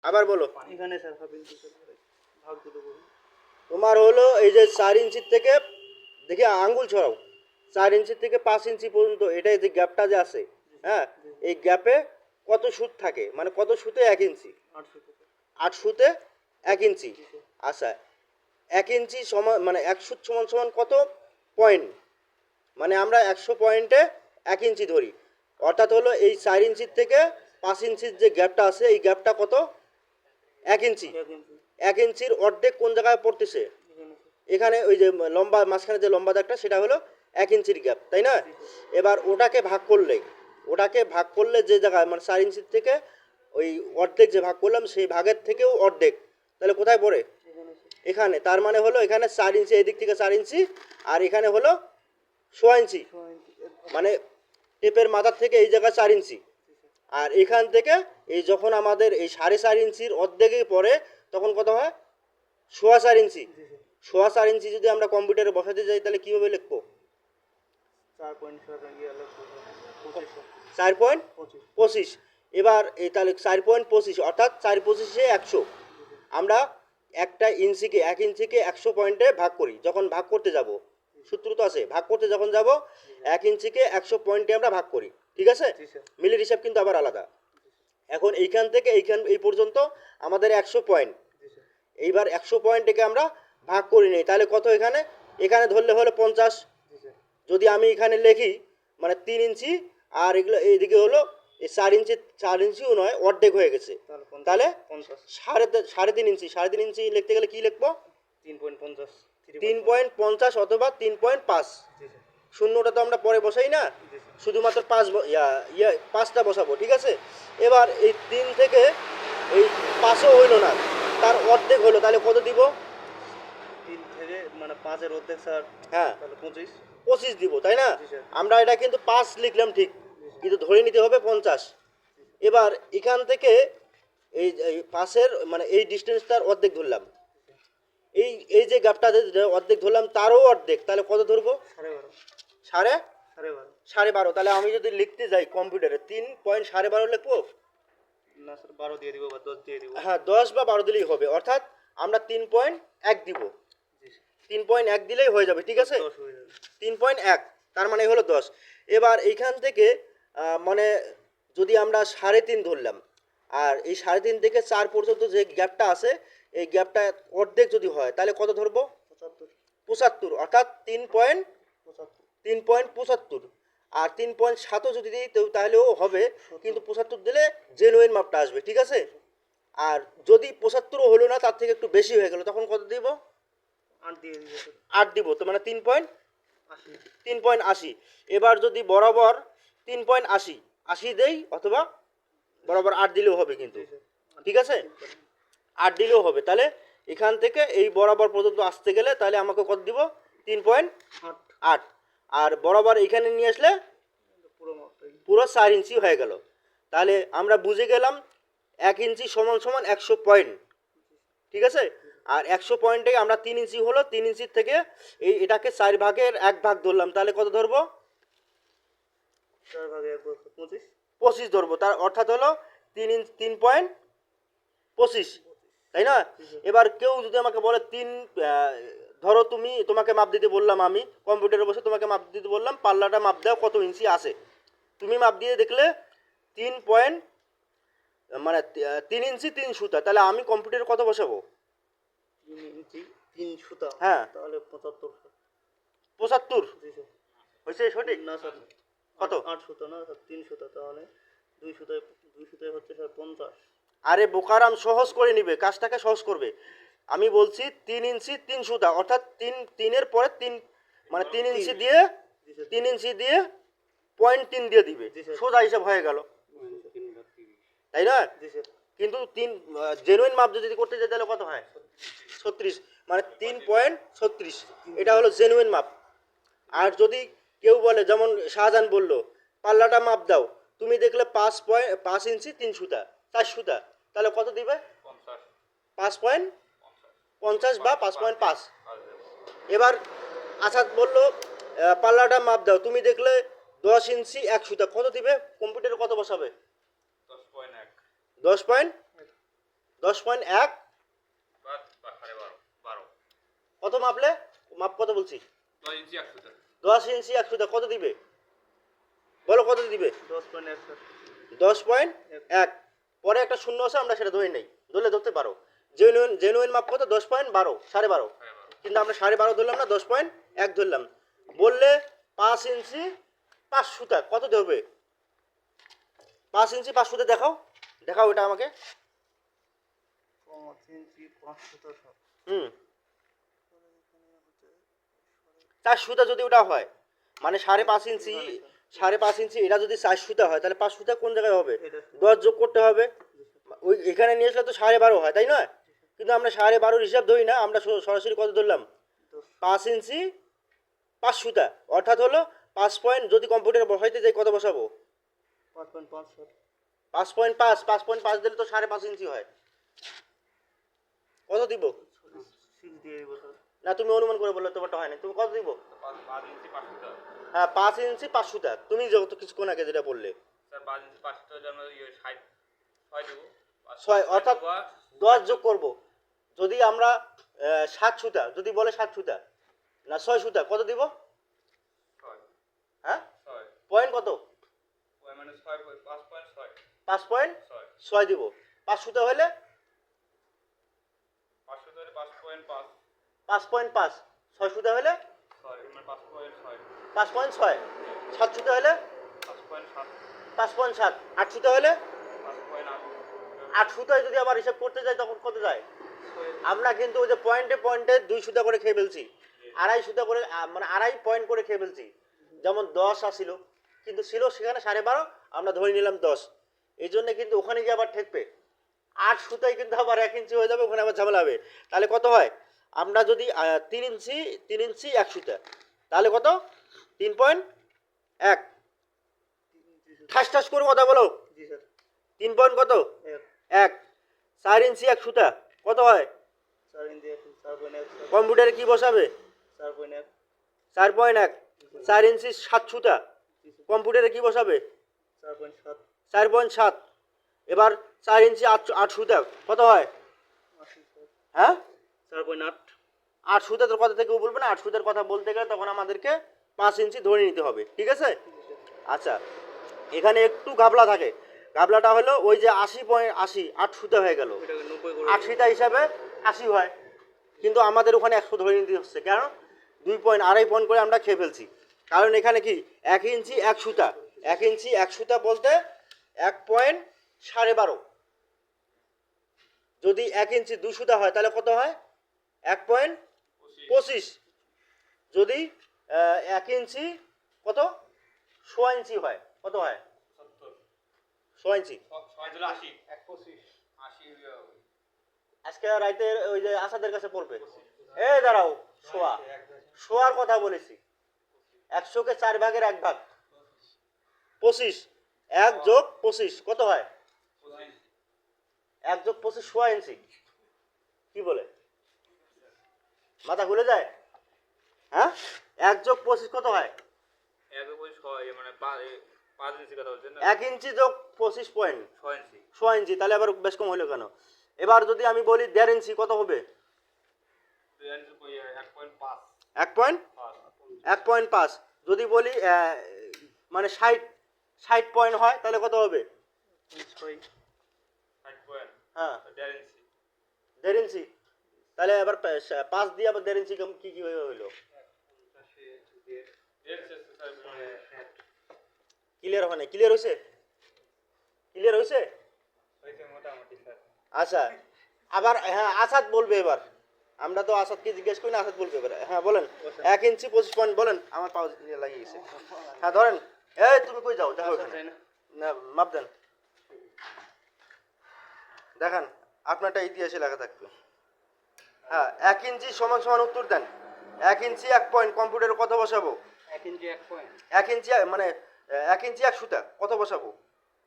আবার বলো। এখানে স্যার হাফ ইঞ্চি ভাগ দুটো করুন। তোমার হলো এই যে 4 ইঞ্চির থেকে, দেখি আঙ্গুল ছড়াও, 4 ইঞ্চির থেকে 5 ইঞ্চি পর্যন্ত এটাই যে গ্যাপটা যে আছে, হ্যাঁ, এই গ্যাপে কত সুত থাকে, মানে কত সুতে 1 ইঞ্চি? 800 টাকা। 8 সুতে 1 ইঞ্চি। আচ্ছা, 1 ইঞ্চি সমান মানে 1 সুত সমান সমান কত পয়েন্ট? মানে আমরা 100 পয়েন্টে 1 ইঞ্চি ধরি, অর্থাৎ হলো এই 4 ইঞ্চির থেকে 5 ইঞ্চির যে গ্যাপটা আছে এই গ্যাপটা কত? 1 ইঞ্চি। 1 ইঞ্চি 1 ইঞ্চির অর্ধেক কোন জায়গায় পড়তেছে? এখানে স্যার। এখানে ওই যে লম্বা মাঝখানে যে লম্বা দাগটা সেটা হলো 1 ইঞ্চির গ্যাপ, তাই না? এবার ওটাকে ভাগ করলে যে জায়গায় মানে 4 ইঞ্চির থেকে ওই অর্ধেক যে ভাগ করলাম সেই ভাগের থেকেও অর্ধেক, তাহলে কোথায় পড়ে? এখানে স্যার। এখানে। তার মানে হলো এখানে 4 ইঞ্চি, এই দিক থেকে 4 ইঞ্চি, আর এখানে হলো 6 ইঞ্চি, 6 ইঞ্চি মানে টেপের মাথার থেকে এই জায়গা 4 ইঞ্চি, আর এখান থেকে এই যখন আমাদের এই 4.5 ইঞ্চির অর্ধেকে পড়ে তখন কত হয়? 4.25 ইঞ্চি। 4.25 ইঞ্চি যদি আমরা কম্পিউটারে বসাতে যাই তাহলে কীভাবে লিখবো? 4.25। এবার এই তাহলে 4.25 অর্থাৎ 4.25 100। আমরা একটা ইঞ্চিকে 1 ইঞ্চিকে 100 পয়েন্টে ভাগ করি যখন ভাগ করতে যাব, সূত্র তো আছে, ভাগ করতে যখন যাব 1 ইঞ্চিকে 100 পয়েন্টে আমরা ভাগ করি, ঠিক আছে? মিলের হিসাব কিন্তু আবার আলাদা। এখন এইখান থেকে এই পর্যন্ত আমাদের 100 পয়েন্ট, এইবার 100 পয়েন্টকে আমরা ভাগ করে নিই, তাহলে কত? এখানে এখানে ধরলে হলো 50। যদি আমি এখানে লিখি মানে 3 ইঞ্চি, আর এগুলো এইদিকে হলো এই 4 ইঞ্চিও নয়, অর্ধেক হয়ে গেছে, তাহলে 3.5 ইঞ্চি। 3.5 ইঞ্চি লিখতে গেলে কি লিখবো? 3.50 অথবা 3.5। শূন্যটা তো আমরা পরে বসাই না, শুধুমাত্র 5টা বসাবো, ঠিক আছে? এবার এই 3 থেকে এই 5ও হইলো না, তার অর্ধেক হলো, তাহলে কত দিব? 3 থেকে মানে 5 এর অর্ধেক স্যার, হ্যাঁ, তাহলে 25 দিব, তাই না? জি স্যার। আমরা এটা কিন্তু 5 লিখলাম ঠিক, কিন্তু ধরে নিতে হবে 50। এবার এখান থেকে এই 5-এর মানে এই ডিস্টেন্সটার অর্ধেক ধরলাম, এই যে গ্যাপটা অর্ধেক ধরলাম তারও অর্ধেক, তাহলে কত ধরবো? 12.5 12.5। তাহলে আমি যদি লিখতে যাই কম্পিউটারে 3.12 লিখবো? না স্যার, 12 দিয়ে দিব বা 10 দিয়ে দিব। হ্যাঁ, 10 বা 12 দিলেই হবে, অর্থাৎ আমরা 3.1 দিব, 3.1 দিলেই হয়ে যাবে, ঠিক আছে? 10 হয়ে যাবে। 3.1 তার মানে হলো 10। এবার এইখান থেকে মানে যদি আমরা 3.5 ধরলাম, আর এই 3.5 থেকে 4 পর্যন্ত যে গ্যাপটা আছে এই গ্যাপটা অর্ধেক যদি হয় তাহলে কত ধরবো? 75, অর্থাৎ 3.75। আর 3.7 যদি দিই তাহলেও হবে, কিন্তু 75 দিলে জেনুইন মাপটা আসবে, ঠিক আছে? আর যদি 75ও হলো না, তার থেকে একটু বেশি হয়ে গেল, তখন কত দিব? 8 দিয়ে দিব স্যার। 8 দিব, তো মানে 80 3.80। এবার যদি বরাবর 3.80 দেই, অথবা বরাবর 8 দিলেও হবে কিন্তু, ঠিক আছে? 8 দিলেও হবে, তাহলে এখান থেকে এই বরাবর পর্যন্ত আসতে গেলে তাহলে আমাকে কত দিব? 3.8। আর বরাবর এখানে নিয়ে আসলে পুরো মাপটাই। পুরো 4 ইঞ্চি হয়ে গেল। তাহলে আমরা বুঝে গেলাম 1 ইঞ্চি সমান সমান 100 পয়েন্ট, ঠিক আছে? আর 100 পয়েন্টে আমরা 3 ইঞ্চি হলো, 3 ইঞ্চির থেকে এটাকে 4 ভাগের 1 ভাগ ধরলাম, তাহলে কত ধরবো? 4 ভাগে 1 ভাগ 25। 25 ধরবো, তার অর্থাৎ হলো 3.25, তাই না? এবার কেউ যদি আমাকে বলে ধরো তোমাকে মাপ দিতে বললাম, আমি কম্পিউটারে বসে তোমাকে মাপ দিতে বললাম, পাল্লাটা মাপ দাও কত ইঞ্চি আছে, তুমি মাপ দিয়ে দেখলে 3 পয়েন্ট মানে 3 ইঞ্চি 3 সুতা, তাহলে আমি কম্পিউটারে কত বসাবো? 3 ইঞ্চি 3 সুতা, হ্যাঁ, তাহলে 75। 75 জি স্যার। হয়েছে সঠিক? না স্যার, কত? 8 সুতা না স্যার, 3 সুতা, তাহলে 2 সুতায় হচ্ছে স্যার 50। আরে বোকারাম, সহজ করে নিবে, কাজটাকে সহজ করবে। আমি বলছি 3 ইঞ্চি 3 সুতা, অর্থাৎ 3 এর পরে 3 মানে 3 ইঞ্চি দিয়ে 3 ইঞ্চি দিয়ে 0.3 দিয়ে দিবে, সোজা হিসাব হয়ে গেল, তাই না? জি স্যার। কিন্তু 3 জেনুইন মাপ যদি করতে যাই তাহলে কত হয়? 36, মানে 3.36, এটা হলো জেনুইন মাপ। আর যদি কেউ বলে, যেমন শাহজাহান বলল পাল্লাটা মাপ দাও, তুমি দেখলে 5 ইঞ্চি 3 সুতা 4 সুতা, তাহলে কত দিবে? 5.50 বা 5.5। এবার আসাদ বলল পাল্লাটা মাপ দাও, তুমি দেখলে 10 ইঞ্চি 1 সুতা, কত দিবে? কম্পিউটারে কত বসাবে? 10 10.1 কত মাপলে? মাপ কত বলছি? 10 ইঞ্চি 1 সুতা কত দিবে? বলো কত দিবে? 10.1 স্যার। 10.1 পরে একটা শূন্য আছে, আমরা সেটা ধরে নেই, ধরতে পারো। জেনুইন মাপ কত? 10.12 12.5, কিন্তু আমরা 12.5 ধরলাম না, 10.1 ধরলাম। বললে 5 ইঞ্চি 5 সুতা কত দেবে? 5 ইঞ্চি 5 সুতা দেখাও এটা আমাকে। 5 ইঞ্চি 5 সুতা স্যার। হুম, 4 সুতা যদি ওটা হয়, মানে 5.5 ইঞ্চি 5.5 ইঞ্চি এটা যদি 4 সুতা হয়, তাহলে 5 সুতা কোন জায়গায় হবে? 10 যোগ করতে হবে। ওই এখানে নিয়ে আসলে তো 12.5 হয়, তাই নয়? কিন্তু আমরা 12.5 হিসাব ধরি না, আমরা সরাসরি কত ধরলাম? 5 ইঞ্চি 5 সুতা, অর্থাৎ হলো 5 পয়েন্ট। যদি কম্পিউটারে বসাইতে যাই কত বসাবো? 5.5 স্যার। 5.5 দিলে তো 5.5 ইঞ্চি হয়। কত দিব? 6 দিয়ে দিব স্যার। না, তুমি অনুমান করে বললে, তোমারটা হয় না। তুমি কত দিব? হ্যাঁ, 5 ইঞ্চি 5 সুতা। তুমি যত কিছুক্ষণ আগে যেটা বললে, 6, অর্থাৎ 10 যোগ করব। যদি আমরা 7 সুতা, যদি বলে 7 সুতা না 6 সুতা, কত দিব? হ্যাঁ, পয়েন্ট কত? 5.6 দিব। 5 সুতা হলে 5.5, 6 সুতা হলে 5.6, 7 সুতা হলে 5.7, 8 সুতা হলে 8 সুতায় যদি আবার হিসাব করতে যাই তখন কত যায়? আমরা কিন্তু ওই যে পয়েন্টে 2 সুতা করে খেয়ে ফেলছি, আড়াই সুতা করে, মানে আড়াই পয়েন্ট করে খেয়ে ফেলছি। যেমন 10 আসিল, কিন্তু ছিল সেখানে 12.5, আমরা ধরে নিলাম 10। এই জন্য কিন্তু ওখানে গিয়ে আবার ঠেকবে। 8 সুতায় কিন্তু আবার 1 ইঞ্চি হয়ে যাবে, ওখানে আবার ঝামেলা হবে। তাহলে কত হয়? আমরা যদি 3 ইঞ্চি 1 সুতা, তাহলে কত? 3.1। ঠাস ঠাস করে কথা বলো। জি স্যার। 3 পয়েন্ট কত? 1। 4 ইঞ্চি 1 সুতা কত হয়? 4 ইঞ্চি 4.1 স্যার। কম্পিউটারে কি বসাবে? 4.1। 4.1। 4 ইঞ্চি 7 সুতা কম্পিউটারে কি বসাবে? 4.7। 4.7। এবার 4 ইঞ্চি 8 সুতা কত হয়? 80 স্যার। হ্যাঁ, 4.8। 8 সুতার কথা থেকে বলবে না, 8 সুতার কথা বলতে গেলে তখন আমাদেরকে 5 ইঞ্চি ধরে নিতে হবে, ঠিক আছে? আচ্ছা, এখানে একটু গাবলা থাকে। গাবলাটা হলো ওই যে 80.80, 8 সুতা হয়ে গেল, এটাকে 90 করে 8 সুতা হিসাবে 80 হয়, কিন্তু আমাদের ওখানে 100 ধরে নিতে হচ্ছে। কেন? 2 পয়েন্ট, আড়াই পয়েন্ট করে আমরা খেয়ে ফেলছি। কারণ এখানে কি 1 ইঞ্চি 1 সুতা, 1 ইঞ্চি 1 সুতা বলতে 1.12। যদি 1 ইঞ্চি 2 সুতা হয় তাহলে কত হয়? 1.25। যদি 1 ইঞ্চি কত? 6 ইঞ্চি হয়, কত হয়? 6 ইঞ্চি। আজকে রাইতে ওই যে আসাদের কাছে পড়বে। এই দাঁড়াও, শোয়ার কথা বলেছি। 100-কে 4 ভাগের 1 ভাগ, 25। 1 যোগ 25 কত হয়? 1 যোগ 25 6 ইঞ্চি। কি বলে? মাথা ঘুরে যায়? হ্যাঁ, 1 যোগ 25 কত হয়? 1 ইঞ্চি যোগ 25 পয়েন্ট 6 ইঞ্চি, তাহলে আবার বেশ কম হলো কেন? এবার যদি আমি বলি 1.5 ইঞ্চি কত হবে? 1.5। যদি বলি মানে 60 পয়েন্ট হয় তাহলে কত হবে? 6। হ্যাঁ, 1.5 ইঞ্চি। তাহলে আবার 5 দিয়ে আবার 1.5 ইঞ্চি কি কি হইলো? ক্লিয়ার হয় না? ক্লিয়ার হয়েছে? ক্লিয়ার হয়েছে? আচ্ছা, আবার হ্যাঁ, আসাদ বলবে এবার। আমরা তো আসাদকে জিজ্ঞেস করি না, আসাদ বলবে এবার। হ্যাঁ বলেন। 1 ইঞ্চি 25 পয়েন্ট বলেন। আমার পাও লাগিয়ে গেছে। হ্যাঁ ধরেন। এই তুমি কই যাও? দেখো এখানে। না, মাপ দেন। দেখেন, আপনারটা ইতিহাসে লেখা থাকবে। হ্যাঁ, 1 ইঞ্চি সমান সমান উত্তর দেন। 1 ইঞ্চি 1 পয়েন্ট কম্পিউটারে কত বসাবো? 1 ইঞ্চি 1 পয়েন্ট। 1 ইঞ্চি মানে 1 ইঞ্চি 1 সুতা কত বসাবো?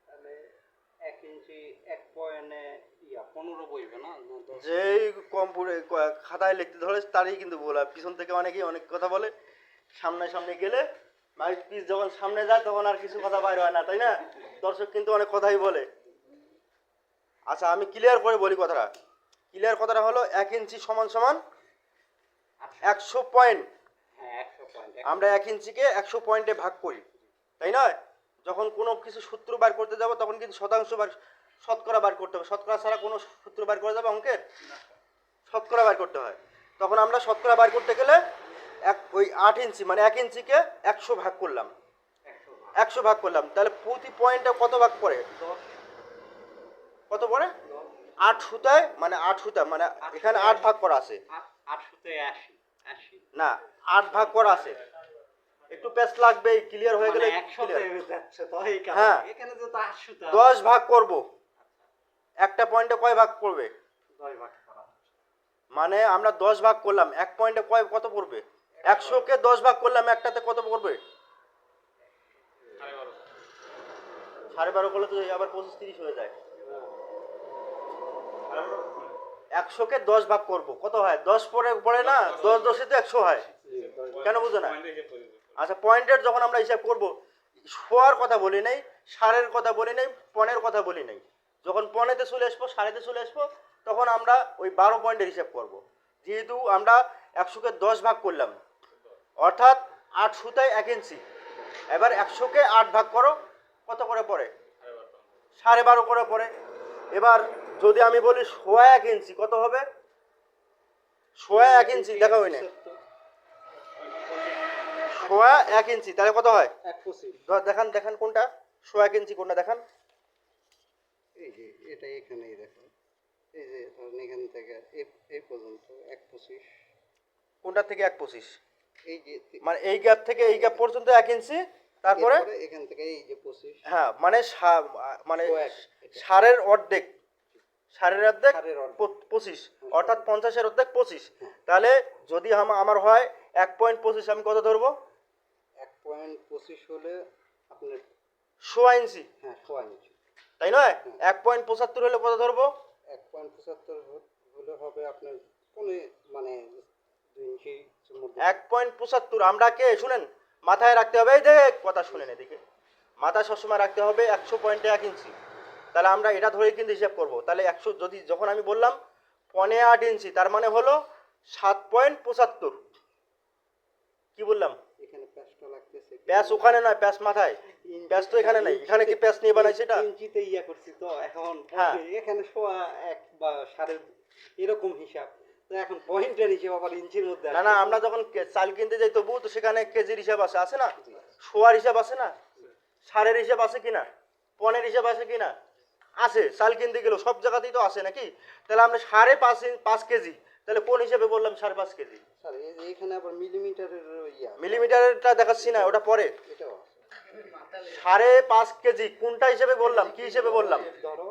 তাহলে 1 ইঞ্চি 1 পয়েন্টে 15 বইবে না? যেই কম্পিউটার খাতায় লিখতে ধরে তারই কিন্তু বলা। পিছন থেকে অনেকেই অনেক কথা বলে, সামনে গেলে মাইক পিস যখন সামনে যায় তখন আর কিছু কথা বাইর হয় না, তাই না? দর্শক কিন্তু অনেক কথাই বলে। আচ্ছা আমি ক্লিয়ার করে বলি কথাটা। ক্লিয়ার কথাটা হলো 1 ইঞ্চি সমান সমান 100 পয়েন্ট। হ্যাঁ 100 পয়েন্ট। আমরা 1 ইঞ্চিকে 100 পয়েন্টে ভাগ করি, তাই নয়? যখন কোনো কিছু সূত্র বার করতে যাব তখন কিন্তু শতাংশ বার, শতকরা বার করতে হবে। শতকরা ছাড়া কোনো সূত্র বার করা যাবে অঙ্কের? শতকরা বার করতে হয়। তখন আমরা শতকরা বার করতে গেলে ওই 8 ইঞ্চি মানে 1 ইঞ্চিকে 100 ভাগ করলাম, 100 ভাগ করলাম, তাহলে প্রতি পয়েন্টে কত ভাগ পড়ে? কত পড়ে? 8 সুতায়, মানে 8 সুতা মানে এখানে 8 ভাগ করা আছে 800 80 না, 8 ভাগ করা আছে। একটু পেস লাগবে, ক্লিয়ার হয়ে গেলে 100 তে যাচ্ছে তো এই কারণে। হ্যাঁ। এখানে তো 800 টা 10 ভাগ করব। একটা পয়েন্টে কয় ভাগ পড়বে? 10 ভাগ করা। মানে আমরা 10 ভাগ করলাম, এক পয়েন্টে কত পড়বে? 100 কে 10 ভাগ করলাম, একটাতে কত পড়বে? 12.5 করলে তো আবার 25-30 হয়ে যায়। 100 কে 10 ভাগ করব, কত হয়? 10 পড়ে না, 10 10 তো 100 হয়। কেন বুঝো না? আচ্ছা পয়েন্টের যখন আমরা হিসাব করব, শোয়ার কথা বলি নাই, সারের কথা বলি নাই, পনের কথা বলি নাই। যখন পনেতে চলে আসবো, সাড়েতে চলে আসবো, তখন আমরা ওই 12 পয়েন্টের হিসাব করব। যেহেতু আমরা 100 কে 10 ভাগ করলাম, অর্থাৎ 8 সুতায় 1 ইঞ্চি। এবার 100 কে 8 ভাগ করো, কত করে পড়ে? 12.5 করে পড়ে। এবার যদি আমি বলি সোয়া 1 ইঞ্চি, কত হবে? সোয়া 1 ইঞ্চি দেখা হয় না, সোয়া 1 ইঞ্চি তাহলে কত হয়? 125। দেখান দেখান কোনটা সোয়া 1 ইঞ্চি, কোনটা দেখান। এই যে এটা এখানেই দেখো, এই যে ধরুন এখান থেকে এই পর্যন্ত 125। কোনটা থেকে 1.25? এই যে মানে এই গ্যাপ থেকে এই গ্যাপ পর্যন্ত 1 ইঞ্চি, তারপরে এরপরে এখান থেকে এই যে 25। হ্যাঁ মানে মানে সোয়া এক, এটা। সারের অর্ধেক, সারের অর্ধেক সারের অর্ধেক। 25, অর্থাৎ 50-এর অর্ধেক 25। তাহলে যদি আমার হয় 1.25, আমি কত ধরবো? 1.25 হলে আপনার সোয়া ইঞ্চি, হ্যাঁ সোয়া ইঞ্চি। তাই নয়? 1.75 হলে কত ধরবো? 1.75 হলে হবে আপনার মানে 2 ইঞ্চির মধ্যে। 1.75 আমরা কে শুনেন, মাথায় রাখতে হবে, এই যে কথা শুনেন এদিকে, মাথায় সবসময় রাখতে হবে 100 পয়েন্টে 1 ইঞ্চি। তাহলে আমরা এটা ধরেই কিন্তু হিসাব করব। তাহলে 100 যদি, যখন আমি বললাম 8 ইঞ্চি, তার মানে হলো 7.75। কি বললাম? এখানে প্যাচটা লাগতেছে। প্যাচ ওখানে নয়, প্যাচ মাথায়, প্যাচ তো এখানে নাই। এখানে কি প্যাচ নিয়ে বানাইছে এটা? ইঞ্চিতে ইয়া করছি তো এখন। হ্যাঁ। এখানে সোয়া 1 বা 1.5 এরকম হিসাব। তো এখন পয়েন্টের হিসাব আবার ইঞ্চির মধ্যে না না, আমরা যখন চাল কিনতে যাই তবু তো সেখানে কেজির হিসাব আছে না? সোয়ার হিসাব আছে না? সারের হিসাব আছে কিনা? পনের হিসাব আছে কিনা? আছে। চাল কিনতে গেলেও সব জায়গাতেই তো আছে নাকি? তাহলে আমরা 5.5 কেজি, তাহলে কোন হিসাবে বললাম 5.5 কেজি? স্যার এই যে এখানে আবার মিলিমিটারের ইয়া মিলিমিটারটা দেখাচ্ছি না, ওটা পরে। এটাও আছে। 5.5 কেজি কোনটা হিসেবে বললাম, কি হিসেবে বললাম? ধরো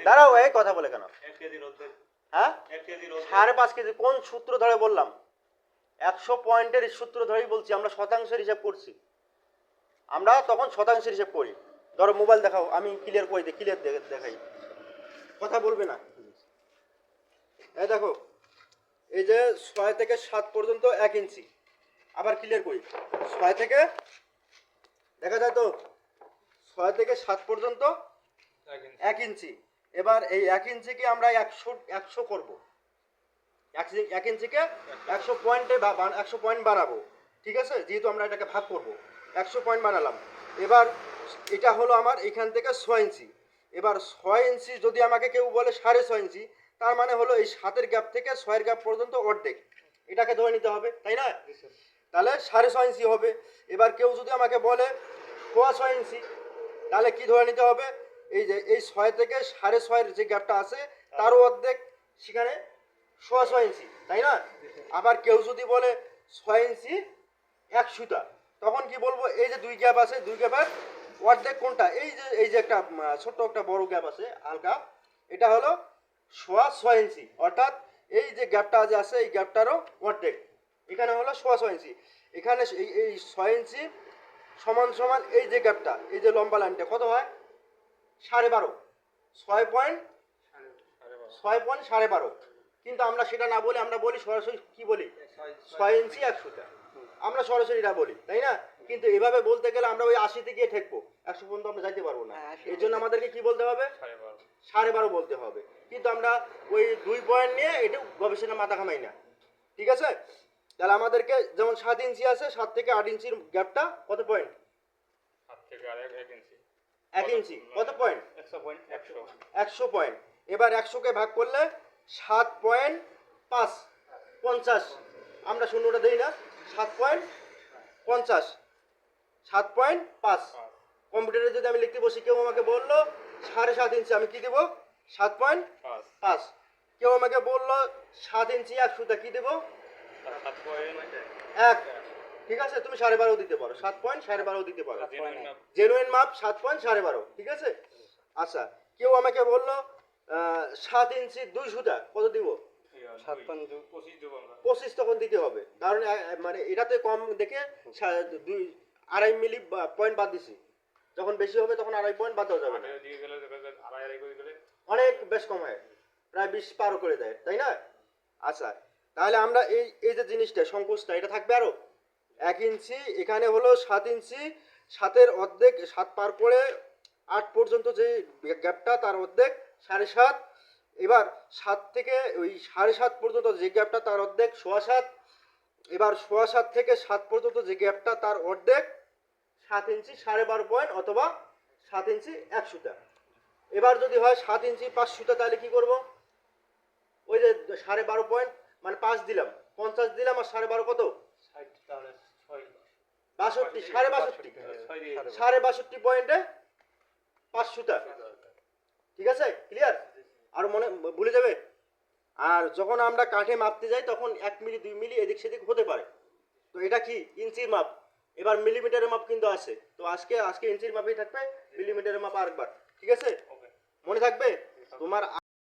দাঁড়াও, এই কথা বলে কেন? 1 কেজির অর্ধেক। হ্যাঁ 1 কেজির অর্ধেক। 5.5 কেজি কোন সূত্র ধরে বললাম? 100 পয়েন্টের সূত্র ধরেই বলছি, আমরা শতাংশের হিসাব করছি। আমরা তখন শতাংশের হিসাব করি। ধরো মোবাইল দেখাও, আমি ক্লিয়ার করে দিই, ক্লিয়ার দেখাই, কথা বলবে না। এই দেখো, এই যে 6 থেকে 7 পর্যন্ত 1 ইঞ্চি। আবার ক্লিয়ার করি, 6 থেকে, দেখা যায় তো, 6 থেকে 7 পর্যন্ত 1 ইঞ্চি। এবার এই 1 ইঞ্চিকে আমরা 100 করবো। 1 ইঞ্চিকে 100 পয়েন্টে 100 পয়েন্ট বানাবো, ঠিক আছে? যেহেতু আমরা এটাকে ভাগ করব, 100 পয়েন্ট বানালাম। এবার এটা হলো আমার এখান থেকে 6 ইঞ্চি। এবার 6 ইঞ্চি যদি আমাকে কেউ বলে 6.5 ইঞ্চি, তার মানে হলো এই 7-এর গ্যাপ থেকে 6-এর গ্যাপ পর্যন্ত অর্ধেক, এটাকে ধরে নিতে হবে, তাই না? তাহলে 6.5 ইঞ্চি হবে। এবার কেউ যদি আমাকে বলে 6 ইঞ্চি, তাহলে কি ধরে নিতে হবে? এই যে এই 6 থেকে 6.5-এর যে গ্যাপটা আছে তারও অর্ধেক, সেখানে 6 ইঞ্চি, তাই না? আবার কেউ যদি বলে 6 ইঞ্চি 1 সুতা, তখন কি বলবো? এই যে 2 গ্যাপ আছে, 2 গ্যাপের অর্ধেক কোনটা? এই যে একটা ছোট্ট একটা বড় গ্যাপ আছে হালকা, এটা হলো 6 ইঞ্চি, অর্থাৎ এই যে গ্যাপটা যে আছে এই গ্যাপটারও অর্ধেক, এখানে হলো 6 ইঞ্চি। এখানে এই 6 ইঞ্চি সমান সমান এই যে গ্যাপটা, এই যে লম্বা লাইনটা কত হয়? 12.5, 6.12। কিন্তু আমরা সেটা না বলে আমরা বলি সরাসরি, কি বলি? 6 ইঞ্চি 1 সুতা, আমরা সরাসরি এটা বলি, তাই না? কিন্তু এভাবে বলতে গেলে আমরা ওই 80 থেকে ঠেকবো, 100 পর্যন্ত আমরা যাইতে পারবো না। হ্যাঁ, 80 এই জন্য আমাদেরকে কি বলতে হবে? 12.5 বলতে হবে, কিন্তু আমরা ওই 2 পয়েন্ট নিয়ে একটু গবেষণা মাথা ঘামাই না, ঠিক আছে? তাহলে আমাদেরকে যেমন 7 ইঞ্চি আছে, 7 থেকে 8 ইঞ্চির গ্যাপটা কত পয়েন্ট? 7 থেকে আর 1 ইঞ্চি 1 ইঞ্চি কত পয়েন্ট? 100 point 100 100 point. এবার 100কে ভাগ করলে 7.5 50, আমরা শূন্যটা দেই না, 7.50 7.5। কম্পিউটারে যদি আমি লিখতে বসি, কেউ আমাকে বললো 7.5 ইঞ্চি, আমি কি দেব? 7.5। 5 কেউ আমাকে বললো 7 ইঞ্চি 1 সুতা, কি দেব? 7.1 1। ঠিক আছে, তুমি 12.5 দিতে পারো, 7.12 দিতে পারো, জেনুইন না জেনুইন মাপ 7.12, ঠিক আছে? আচ্ছা, কেউ আমাকে বললো 7 ইঞ্চি 2 সুতা, কত দিব? 7.2 25 দেব আমরা 25 তখন দিতে হবে, কারণ মানে এটাতে কম দেখে 2.5 মিলি পয়েন্ট বাদ দিছি, যখন বেশি হবে তখন 2.5 পয়েন্ট বাদ দেওয়া যাবে না, আড়াই দিকে গেলে আড়াই করে গেলে অনেক বেশ কম হয়, প্রায় 20 পারও করে দেয়, তাই না? আচ্ছা, তাহলে আমরা এই যে জিনিসটা সংকোচটা এটা থাকবে আরো 1 ইঞ্চি, এখানে হলো 7 ইঞ্চি, 7-এর অর্ধেক, 7 পার করে 8 পর্যন্ত যে গ্যাপটা তার অর্ধেক 7.5, এবার 7 থেকে ওই 7.5 পর্যন্ত যে গ্যাপটা তার অর্ধেক 7.25, এবার 7.25 থেকে 7 পর্যন্ত যে গ্যাপটা তার অর্ধেক 7 ইঞ্চি 12.5 পয়েন্ট, অথবা 7 ইঞ্চি 1 সুতা। এবার যদি হয় 7 ইঞ্চি 5 সুতা, তাহলে কি করব? ওই যে 12.5 পয়েন্ট মানে 5 দিলাম, 50 দিলাম, আর 12.5 কত? 60 তাহলে 6 62, 62.5 6 দিয়ে 62.5 পয়েন্টে 5 সুতা, ঠিক আছে? ক্লিয়ার? আর মনে ভুলে যাবে। আর যখন আমরা কাঠে মাপতে যাই তখন 1 মিলি 2 মিলি এদিক সেদিক হতে পারে, তো এটা কি ইঞ্চির মাপ, এবার মিলিমিটারের মাপ কিন্তু আছে, তো আজকে ইঞ্চির মাপই থাকবে, মিলিমিটারের মাপ আরেকবার, ঠিক আছে? ওকে মনে থাকবে তোমার।